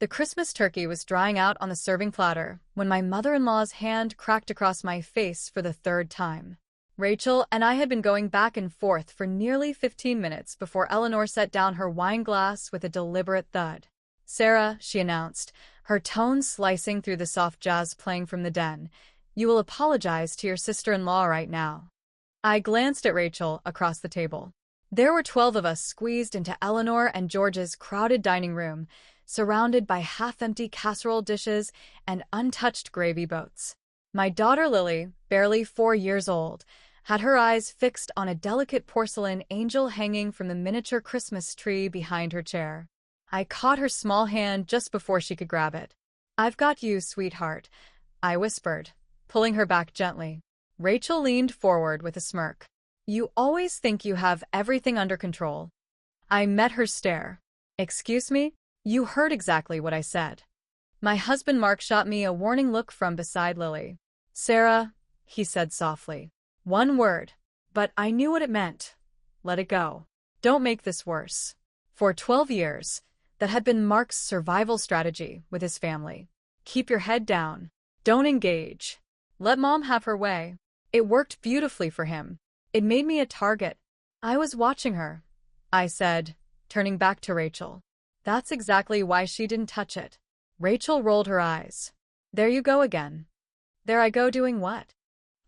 The Christmas turkey was drying out on the serving platter when my mother-in-law's hand cracked across my face for the third time. Rachel and I had been going back and forth for nearly 15 minutes before Eleanor set down her wine glass with a deliberate thud. "Sarah," she announced, her tone slicing through the soft jazz playing from the den, "you will apologize to your sister-in-law right now." I glanced at Rachel across the table. There were 12 of us squeezed into Eleanor and George's crowded dining room, surrounded by half-empty casserole dishes and untouched gravy boats. My daughter Lily, barely 4 years old, had her eyes fixed on a delicate porcelain angel hanging from the miniature Christmas tree behind her chair. I caught her small hand just before she could grab it. "I've got you, sweetheart," I whispered, pulling her back gently. Rachel leaned forward with a smirk. "You always think you have everything under control." I met her stare. "Excuse me? You heard exactly what I said." My husband Mark shot me a warning look from beside Lily. "Sarah," he said softly. "One word, but I knew what it meant. Let it go. Don't make this worse." For 12 years, that had been Mark's survival strategy with his family. Keep your head down. Don't engage. Let Mom have her way. It worked beautifully for him. It made me a target. "I was watching her," I said, turning back to Rachel. "That's exactly why she didn't touch it." Rachel rolled her eyes. "There you go again." "There I go doing what?"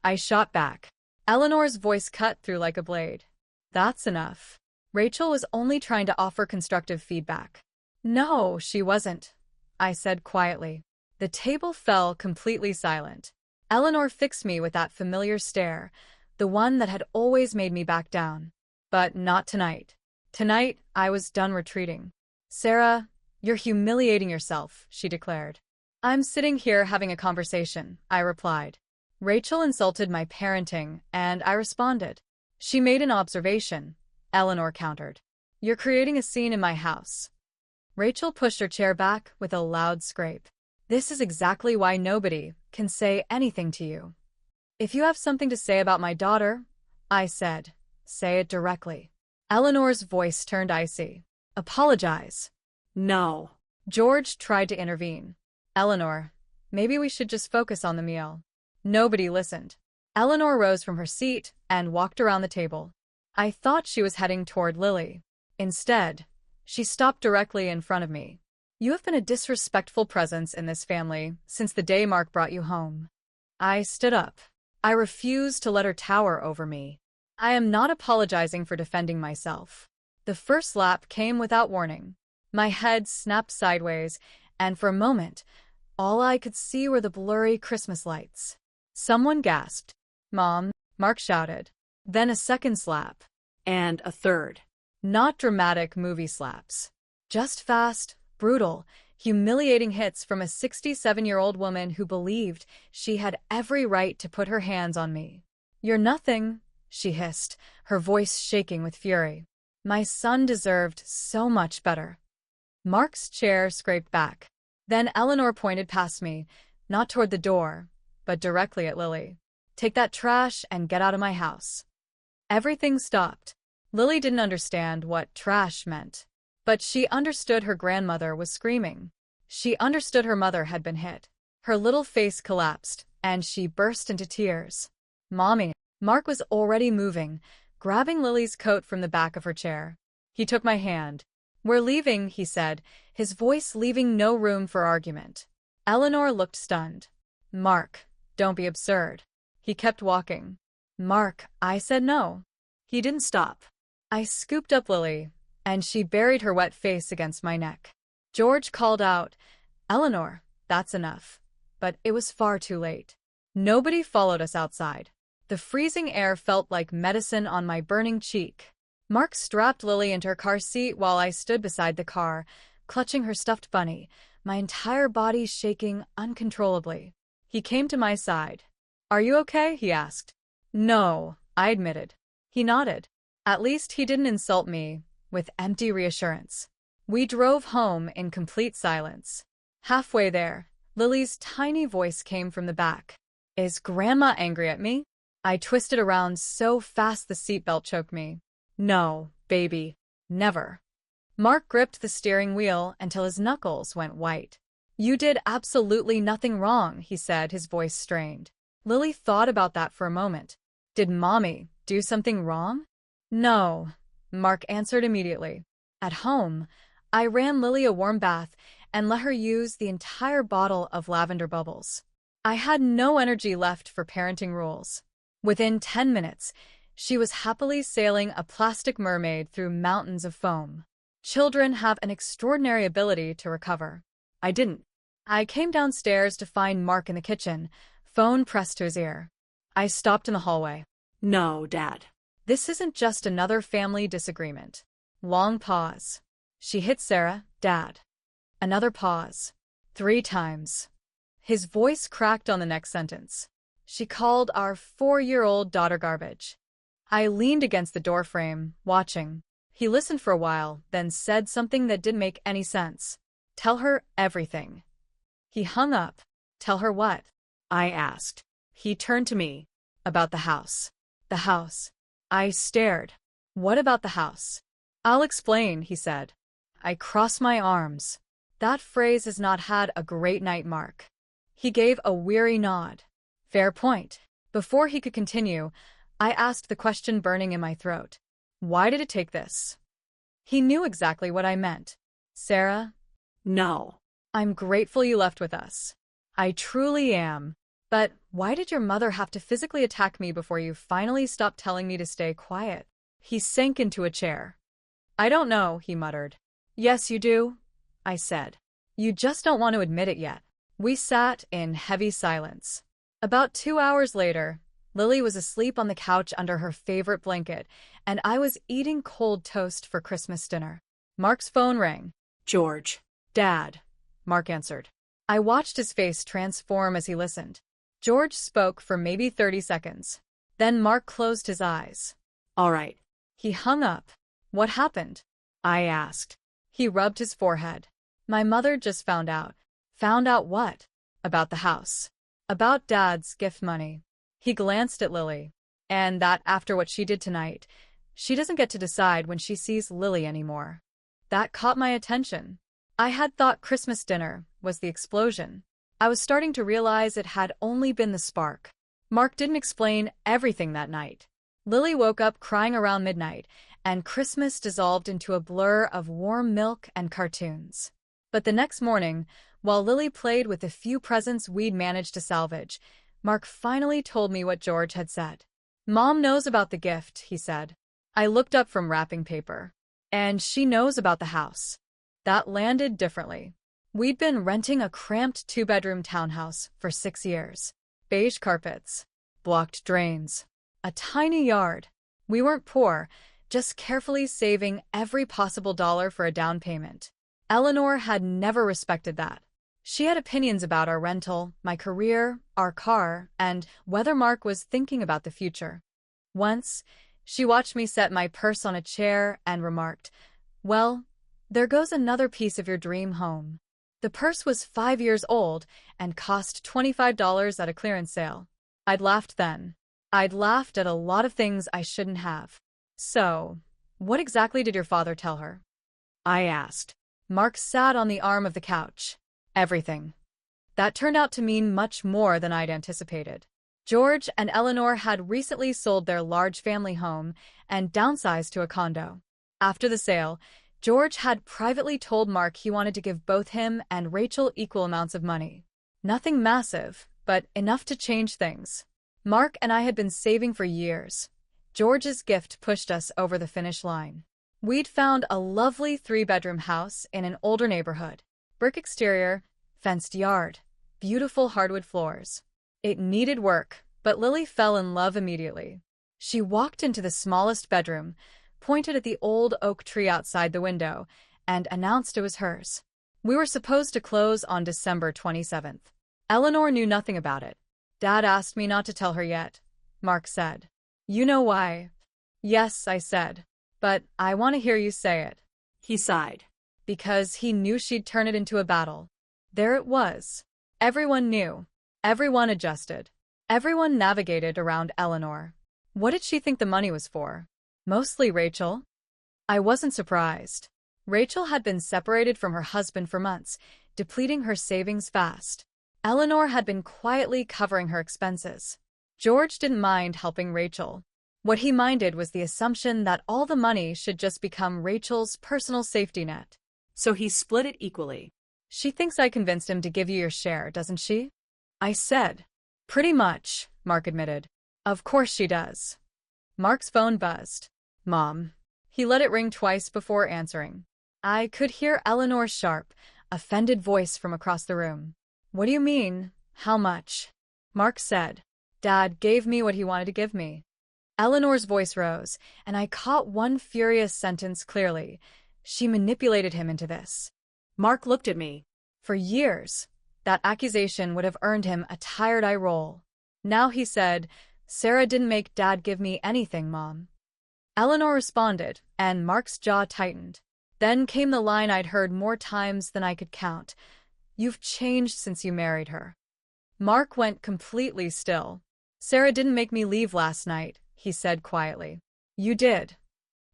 I shot back. Eleanor's voice cut through like a blade. "That's enough." Rachel was only trying to offer constructive feedback. "No, she wasn't," I said quietly. The table fell completely silent. Eleanor fixed me with that familiar stare, the one that had always made me back down. But not tonight. Tonight, I was done retreating. "Sarah, you're humiliating yourself," she declared. "I'm sitting here having a conversation," I replied. Rachel insulted my parenting, and I responded. "She made an observation," Eleanor countered. "You're creating a scene in my house." Rachel pushed her chair back with a loud scrape. "This is exactly why nobody can say anything to you." "If you have something to say about my daughter," I said, "say it directly." Eleanor's voice turned icy. "Apologize." "No." George tried to intervene. "Eleanor, maybe we should just focus on the meal." Nobody listened. Eleanor rose from her seat and walked around the table. I thought she was heading toward Lily. Instead, she stopped directly in front of me. "You have been a disrespectful presence in this family since the day Mark brought you home." I stood up. I refused to let her tower over me. "I am not apologizing for defending myself." The first slap came without warning. My head snapped sideways, and for a moment, all I could see were the blurry Christmas lights. Someone gasped. "Mom," Mark shouted. Then a second slap. And a third. Not dramatic movie slaps. Just fast, brutal, humiliating hits from a 67-year-old woman who believed she had every right to put her hands on me. "You're nothing," she hissed, her voice shaking with fury. "My son deserved so much better." Mark's chair scraped back. Then Eleanor pointed past me, not toward the door, but directly at Lily. "Take that trash and get out of my house." Everything stopped. Lily didn't understand what trash meant. But she understood her grandmother was screaming. She understood her mother had been hit. Her little face collapsed, and she burst into tears. "Mommy." Mark was already moving, grabbing Lily's coat from the back of her chair. He took my hand. "We're leaving," he said, his voice leaving no room for argument. Eleanor looked stunned. "Mark, don't be absurd." He kept walking. "Mark," I said no. He didn't stop. I scooped up Lily, and she buried her wet face against my neck. George called out, "Eleanor, that's enough." But it was far too late. Nobody followed us outside. The freezing air felt like medicine on my burning cheek. Mark strapped Lily into her car seat while I stood beside the car, clutching her stuffed bunny, my entire body shaking uncontrollably. He came to my side. "Are you okay?" he asked. "No," I admitted. He nodded. At least he didn't insult me with empty reassurance. We drove home in complete silence. Halfway there, Lily's tiny voice came from the back. "Is Grandma angry at me?" I twisted around so fast the seatbelt choked me. "No, baby. Never." Mark gripped the steering wheel until his knuckles went white. "You did absolutely nothing wrong," he said, his voice strained. Lily thought about that for a moment. Did Mommy do something wrong? No, Mark answered immediately. At home, I ran Lily a warm bath and let her use the entire bottle of lavender bubbles. I had no energy left for parenting rules. Within 10 minutes, she was happily sailing a plastic mermaid through mountains of foam. Children have an extraordinary ability to recover. I didn't. I came downstairs to find Mark in the kitchen, phone pressed to his ear. I stopped in the hallway. No, Dad. This isn't just another family disagreement. Long pause. She hit Sarah, Dad. Another pause. 3 times. His voice cracked on the next sentence. She called our 4-year-old daughter garbage. I leaned against the doorframe, watching. He listened for a while, then said something that didn't make any sense. Tell her everything. He hung up. Tell her what? I asked. He turned to me. About the house. The house. I stared. What about the house? I'll explain, he said. I crossed my arms. That phrase has not had a great night, Mark. He gave a weary nod. Fair point. Before he could continue, I asked the question burning in my throat. Why did it take this? He knew exactly what I meant. Sarah? No. I'm grateful you left with us. I truly am. But why did your mother have to physically attack me before you finally stopped telling me to stay quiet? He sank into a chair. I don't know, he muttered. Yes, you do, I said. You just don't want to admit it yet. We sat in heavy silence. About 2 hours later, Lily was asleep on the couch under her favorite blanket, and I was eating cold toast for Christmas dinner. Mark's phone rang. George. Dad, Mark answered. I watched his face transform as he listened. George spoke for maybe 30 seconds. Then Mark closed his eyes. All right. He hung up. What happened? I asked. He rubbed his forehead. My mother just found out. Found out what? About the house. About Dad's gift money. He glanced at Lily. And that after what she did tonight, she doesn't get to decide when she sees Lily anymore. That caught my attention. I had thought Christmas dinner was the explosion. I was starting to realize it had only been the spark. Mark didn't explain everything that night. Lily woke up crying around midnight, and Christmas dissolved into a blur of warm milk and cartoons. But the next morning, while Lily played with the few presents we'd managed to salvage, Mark finally told me what George had said. Mom knows about the gift, he said. I looked up from wrapping paper. And she knows about the house. That landed differently. We'd been renting a cramped 2-bedroom townhouse for 6 years. Beige carpets, blocked drains, a tiny yard. We weren't poor, just carefully saving every possible dollar for a down payment. Eleanor had never respected that. She had opinions about our rental, my career, our car, and whether Mark was thinking about the future. Once, she watched me set my purse on a chair and remarked, "Well, there goes another piece of your dream home." The purse was 5 years old and cost $25 at a clearance sale. I'd laughed then. I'd laughed at a lot of things I shouldn't have. So, what exactly did your father tell her? I asked. Mark sat on the arm of the couch. Everything. That turned out to mean much more than I'd anticipated. George and Eleanor had recently sold their large family home and downsized to a condo. After the sale, George had privately told Mark he wanted to give both him and Rachel equal amounts of money. Nothing massive, but enough to change things. Mark and I had been saving for years. George's gift pushed us over the finish line. We'd found a lovely 3-bedroom house in an older neighborhood. Brick exterior, fenced yard, beautiful hardwood floors. It needed work, but Lily fell in love immediately. She walked into the smallest bedroom, pointed at the old oak tree outside the window, and announced it was hers. We were supposed to close on December 27th. Eleanor knew nothing about it. Dad asked me not to tell her yet, Mark said. You know why? Yes, I said. But I want to hear you say it. He sighed. Because he knew she'd turn it into a battle. There it was. Everyone knew. Everyone adjusted. Everyone navigated around Eleanor. What did she think the money was for? Mostly Rachel. I wasn't surprised. Rachel had been separated from her husband for months, depleting her savings fast. Eleanor had been quietly covering her expenses. George didn't mind helping Rachel. What he minded was the assumption that all the money should just become Rachel's personal safety net. So he split it equally. She thinks I convinced him to give you your share, doesn't she? I said. Pretty much, Mark admitted. Of course she does. Mark's phone buzzed. Mom. He let it ring twice before answering. I could hear Eleanor's sharp, offended voice from across the room. What do you mean, how much? Mark said. Dad gave me what he wanted to give me. Eleanor's voice rose, and I caught one furious sentence clearly. She manipulated him into this. Mark looked at me. For years, that accusation would have earned him a tired eye roll. Now he said, Sarah didn't make Dad give me anything, Mom. Eleanor responded, and Mark's jaw tightened. Then came the line I'd heard more times than I could count. You've changed since you married her. Mark went completely still. Sarah didn't make me leave last night, he said quietly. You did.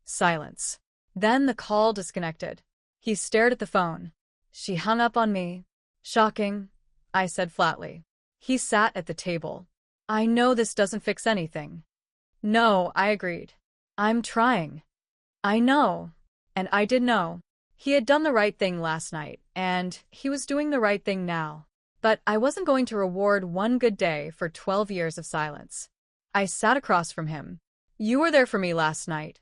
Silence. Then the call disconnected. He stared at the phone. She hung up on me. Shocking, I said flatly. He sat at the table. I know this doesn't fix anything. No, I agreed. I'm trying. I know. And I did know. He had done the right thing last night, and he was doing the right thing now. But I wasn't going to reward one good day for 12 years of silence. I sat across from him. You were there for me last night,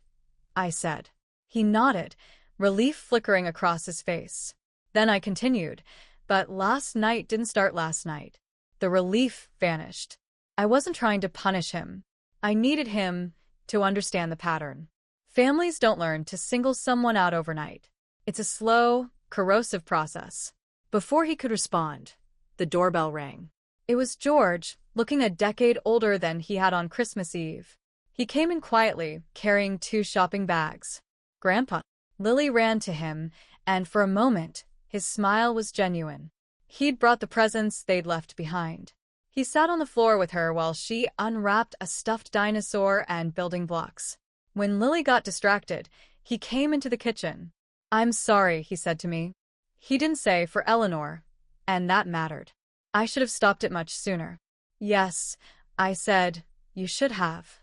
I said. He nodded, relief flickering across his face. Then I continued, but last night didn't start last night. The relief vanished. I wasn't trying to punish him. I needed him to understand the pattern. Families don't learn to single someone out overnight. It's a slow, corrosive process. Before he could respond, the doorbell rang. It was George, looking a decade older than he had on Christmas Eve. He came in quietly, carrying 2 shopping bags. Grandpa. Lily ran to him, and for a moment, his smile was genuine. He'd brought the presents they'd left behind. He sat on the floor with her while she unwrapped a stuffed dinosaur and building blocks. When Lily got distracted, he came into the kitchen. I'm sorry, he said to me. He didn't say for Eleanor, and that mattered. I should have stopped it much sooner. Yes, I said, you should have.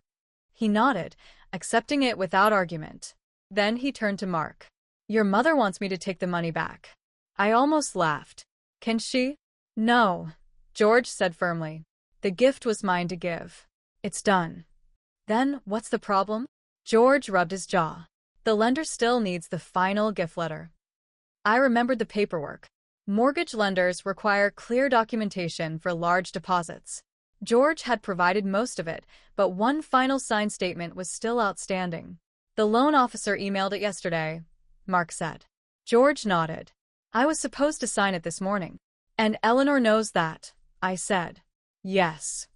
He nodded, accepting it without argument. Then he turned to Mark. Your mother wants me to take the money back. I almost laughed. Can she? No, George said firmly. The gift was mine to give. It's done. Then what's the problem? George rubbed his jaw. The lender still needs the final gift letter. I remembered the paperwork. Mortgage lenders require clear documentation for large deposits. George had provided most of it, but one final signed statement was still outstanding. The loan officer emailed it yesterday, Mark said. George nodded. I was supposed to sign it this morning. And Eleanor knows that, I said. Yes.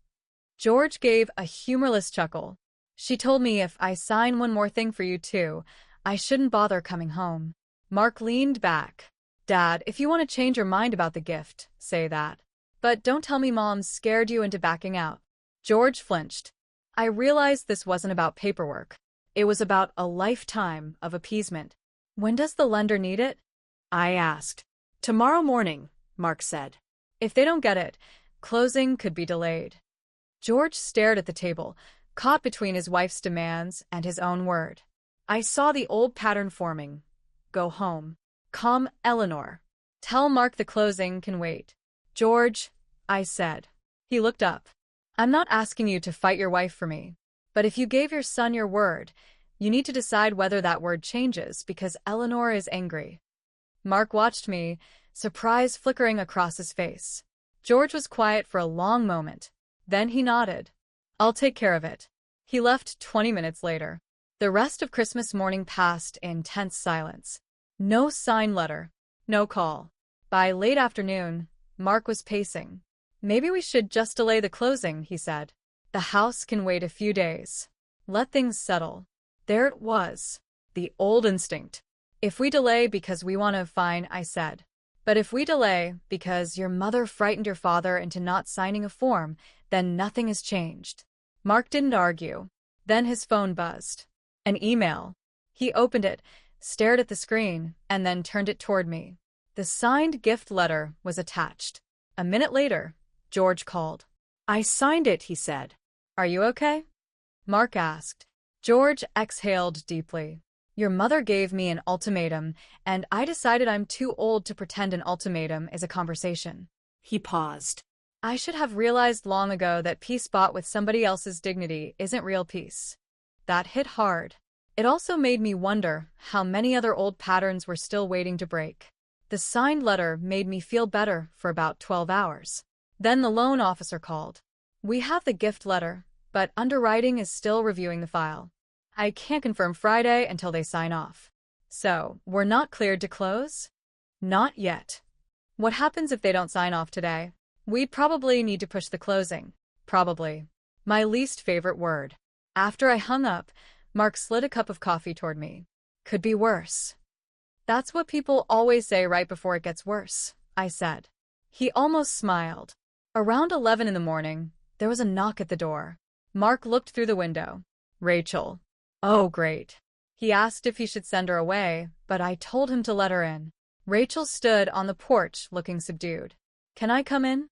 George gave a humorless chuckle. She told me if I sign one more thing for you too, I shouldn't bother coming home. Mark leaned back. Dad, if you want to change your mind about the gift, say that. But don't tell me Mom scared you into backing out. George flinched. I realized this wasn't about paperwork. It was about a lifetime of appeasement. When does the lender need it? I asked. Tomorrow morning, Mark said. If they don't get it, closing could be delayed. George stared at the table, caught between his wife's demands and his own word. I saw the old pattern forming. Go home. Calm Eleanor. Tell Mark the closing can wait. George, I said. He looked up. I'm not asking you to fight your wife for me. But if you gave your son your word, you need to decide whether that word changes because Eleanor is angry. Mark watched me, surprise flickering across his face. George was quiet for a long moment. Then he nodded. I'll take care of it. He left 20 minutes later. The rest of Christmas morning passed in tense silence. No signed letter. No call. By late afternoon, Mark was pacing. Maybe we should just delay the closing, he said. The house can wait a few days. Let things settle. There it was. The old instinct. If we delay because we want to, fine, I said. But if we delay because your mother frightened your father into not signing a form, then nothing has changed. Mark didn't argue. Then his phone buzzed. An email. He opened it, stared at the screen, and then turned it toward me. The signed gift letter was attached. A minute later, George called. I signed it, he said. Are you okay? Mark asked. George exhaled deeply. Your mother gave me an ultimatum, and I decided I'm too old to pretend an ultimatum is a conversation. He paused. I should have realized long ago that peace bought with somebody else's dignity isn't real peace. That hit hard. It also made me wonder how many other old patterns were still waiting to break. The signed letter made me feel better for about 12 hours. Then the loan officer called. We have the gift letter, but underwriting is still reviewing the file. I can't confirm Friday until they sign off. So, we're not cleared to close? Not yet. What happens if they don't sign off today? We'd probably need to push the closing. Probably. My least favorite word. After I hung up, Mark slid a cup of coffee toward me. Could be worse. That's what people always say right before it gets worse, I said. He almost smiled. Around 11 in the morning, there was a knock at the door. Mark looked through the window. Rachel. Oh, great. He asked if he should send her away, but I told him to let her in. Rachel stood on the porch looking subdued. Can I come in?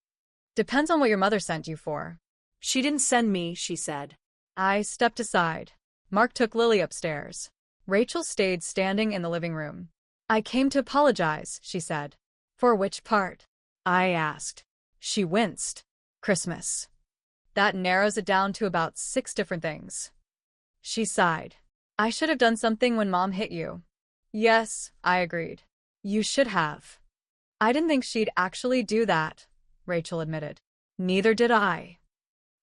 Depends on what your mother sent you for. She didn't send me, she said. I stepped aside. Mark took Lily upstairs. Rachel stayed standing in the living room. I came to apologize, she said. For which part? I asked. She winced. Christmas. That narrows it down to about 6 different things. She sighed. I should have done something when Mom hit you. Yes, I agreed. You should have. I didn't think she'd actually do that, Rachel admitted. Neither did I.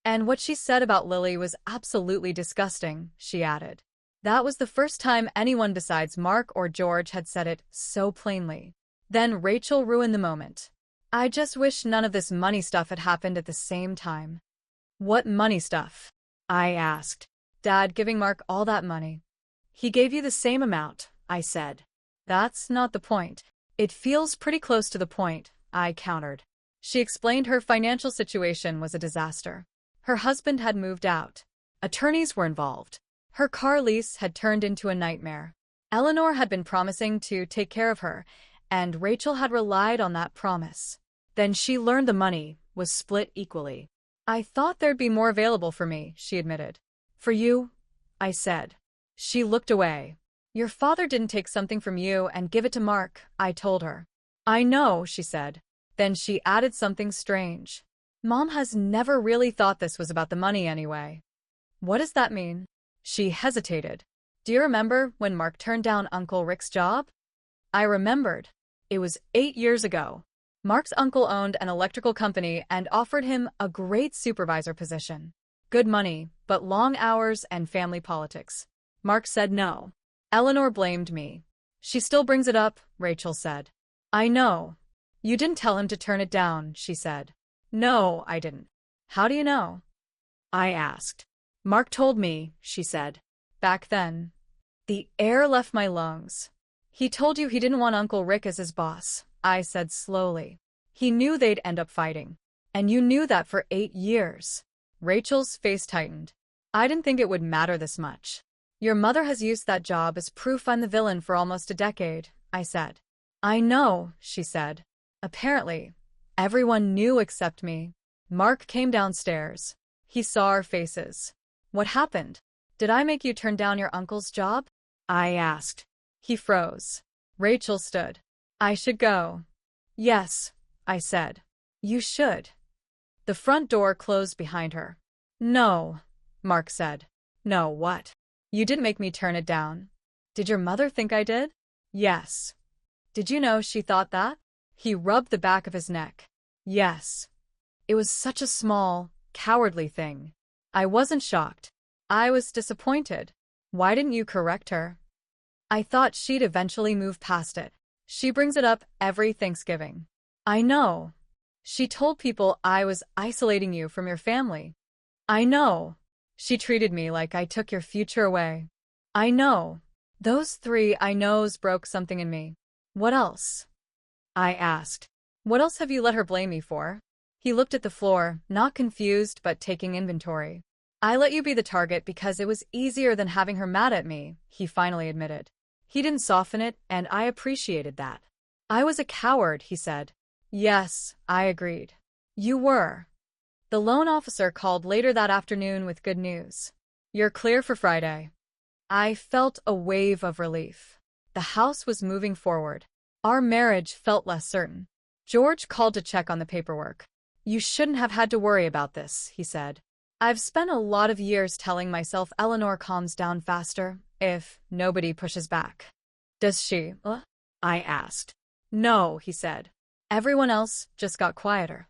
And what she said about Lily was absolutely disgusting, she added. That was the first time anyone besides Mark or George had said it so plainly. Then Rachel ruined the moment. I just wish none of this money stuff had happened at the same time. What money stuff? I asked. Dad giving Mark all that money. He gave you the same amount, I said. That's not the point. It feels pretty close to the point, I countered. She explained her financial situation was a disaster. Her husband had moved out. Attorneys were involved. Her car lease had turned into a nightmare. Eleanor had been promising to take care of her, and Rachel had relied on that promise. Then she learned the money was split equally. I thought there'd be more available for me, she admitted. For you? I said. She looked away. Your father didn't take something from you and give it to Mark, I told her. I know, she said. Then she added something strange. Mom has never really thought this was about the money anyway. What does that mean? She hesitated. Do you remember when Mark turned down Uncle Rick's job? I remembered. It was 8 years ago. Mark's uncle owned an electrical company and offered him a great supervisor position. Good money, but long hours and family politics. Mark said no. Eleanor blamed me. She still brings it up, Rachel said. I know. You didn't tell him to turn it down, she said. No, I didn't. How do you know? I asked. Mark told me, she said. Back then. The air left my lungs. He told you he didn't want Uncle Rick as his boss, I said slowly. He knew they'd end up fighting. And you knew that for 8 years. Rachel's face tightened. I didn't think it would matter this much. Your mother has used that job as proof I'm the villain for almost a decade, I said. I know, she said. Apparently, everyone knew except me. Mark came downstairs. He saw our faces. What happened? Did I make you turn down your uncle's job? I asked. He froze. Rachel stood. I should go. Yes, I said. You should. The front door closed behind her. No, Mark said. No, what? You didn't make me turn it down. Did your mother think I did? Yes. Did you know she thought that? He rubbed the back of his neck. Yes. It was such a small, cowardly thing. I wasn't shocked. I was disappointed. Why didn't you correct her? I thought she'd eventually move past it. She brings it up every Thanksgiving. I know. She told people I was isolating you from your family. I know. She treated me like I took your future away. I know. Those 3 I knows broke something in me. What else? I asked. What else have you let her blame me for? He looked at the floor, not confused but taking inventory. I let you be the target because it was easier than having her mad at me, he finally admitted. He didn't soften it, and I appreciated that. I was a coward, he said. Yes, I agreed. You were. The loan officer called later that afternoon with good news. You're clear for Friday. I felt a wave of relief. The house was moving forward. Our marriage felt less certain. George called to check on the paperwork. You shouldn't have had to worry about this, he said. I've spent a lot of years telling myself Eleanor calms down faster if nobody pushes back. Does she? I asked. No, he said. Everyone else just got quieter.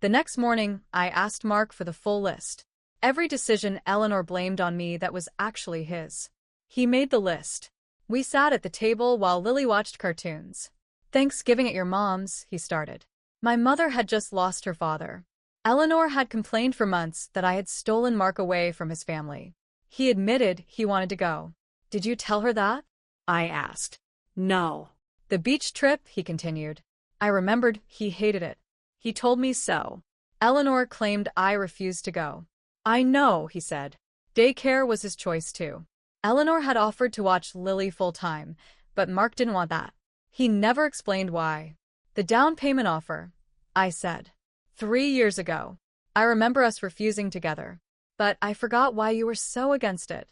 The next morning, I asked Mark for the full list. Every decision Eleanor blamed on me that was actually his. He made the list. We sat at the table while Lily watched cartoons. Thanksgiving at your mom's, he started. My mother had just lost her father. Eleanor had complained for months that I had stolen Mark away from his family. He admitted he wanted to go. Did you tell her that? I asked. No. The beach trip, he continued. I remembered he hated it. He told me so. Eleanor claimed I refused to go. I know, he said. Daycare was his choice too. Eleanor had offered to watch Lily full-time, but Mark didn't want that. He never explained why. The down payment offer, I said. 3 years ago. I remember us refusing together. But I forgot why you were so against it.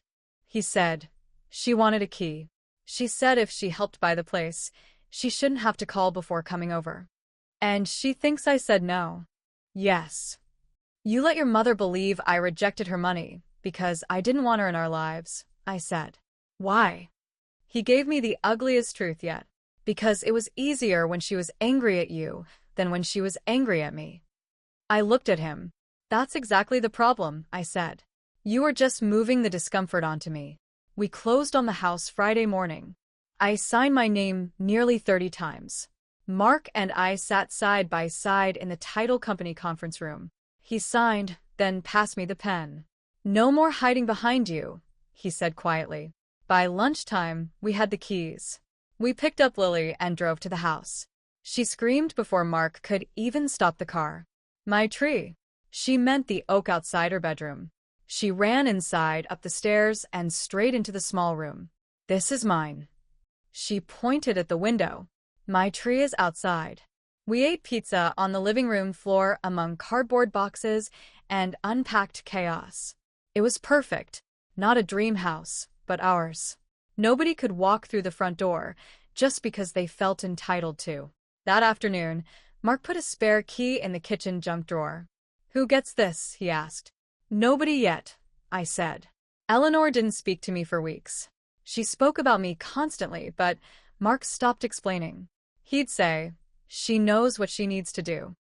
He said. She wanted a key. She said if she helped buy the place, she shouldn't have to call before coming over. And she thinks I said no. Yes. You let your mother believe I rejected her money because I didn't want her in our lives, I said. Why? He gave me the ugliest truth yet. Because it was easier when she was angry at you than when she was angry at me. I looked at him. That's exactly the problem, I said. You are just moving the discomfort onto me. We closed on the house Friday morning. I signed my name nearly 30 times. Mark and I sat side by side in the title company conference room. He signed, then passed me the pen. No more hiding behind you, he said quietly. By lunchtime, we had the keys. We picked up Lily and drove to the house. She screamed before Mark could even stop the car. My tree. She meant the oak outside her bedroom. She ran inside, up the stairs, and straight into the small room. This is mine. She pointed at the window. My tree is outside. We ate pizza on the living room floor among cardboard boxes and unpacked chaos. It was perfect. Not a dream house, but ours. Nobody could walk through the front door just because they felt entitled to. That afternoon, Mark put a spare key in the kitchen junk drawer. Who gets this? He asked. Nobody yet, I said. Eleanor didn't speak to me for weeks. She spoke about me constantly, but Mark stopped explaining. He'd say, she knows what she needs to do.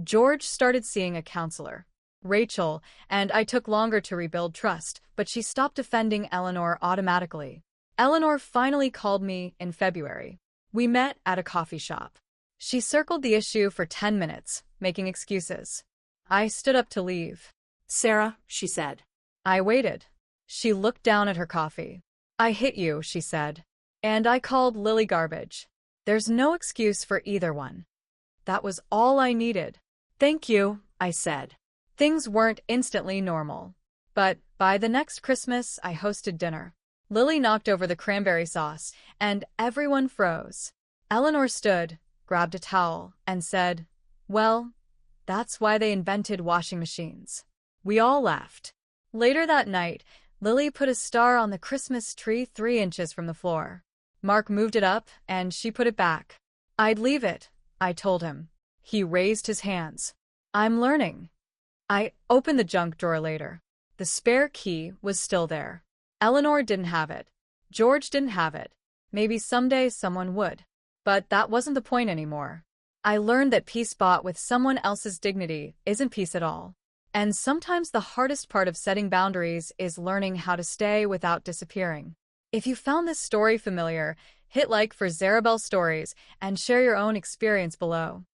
George started seeing a counselor, Rachel, and I took longer to rebuild trust, but she stopped defending Eleanor automatically. Eleanor finally called me in February. We met at a coffee shop. She circled the issue for 10 minutes, making excuses. I stood up to leave. Sarah, she said. I waited. She looked down at her coffee. I hit you, she said. And I called Lily garbage. There's no excuse for either one. That was all I needed. Thank you, I said. Things weren't instantly normal. But by the next Christmas, I hosted dinner. Lily knocked over the cranberry sauce, and everyone froze. Eleanor stood, grabbed a towel, and said, well, that's why they invented washing machines. We all laughed. Later that night, Lily put a star on the Christmas tree 3 inches from the floor. Mark moved it up, and she put it back. I'd leave it, I told him. He raised his hands. I'm learning. I opened the junk drawer later. The spare key was still there. Eleanor didn't have it. George didn't have it. Maybe someday someone would. But that wasn't the point anymore. I learned that peace bought with someone else's dignity isn't peace at all. And sometimes the hardest part of setting boundaries is learning how to stay without disappearing. If you found this story familiar, hit like for Zarabell Stories and share your own experience below.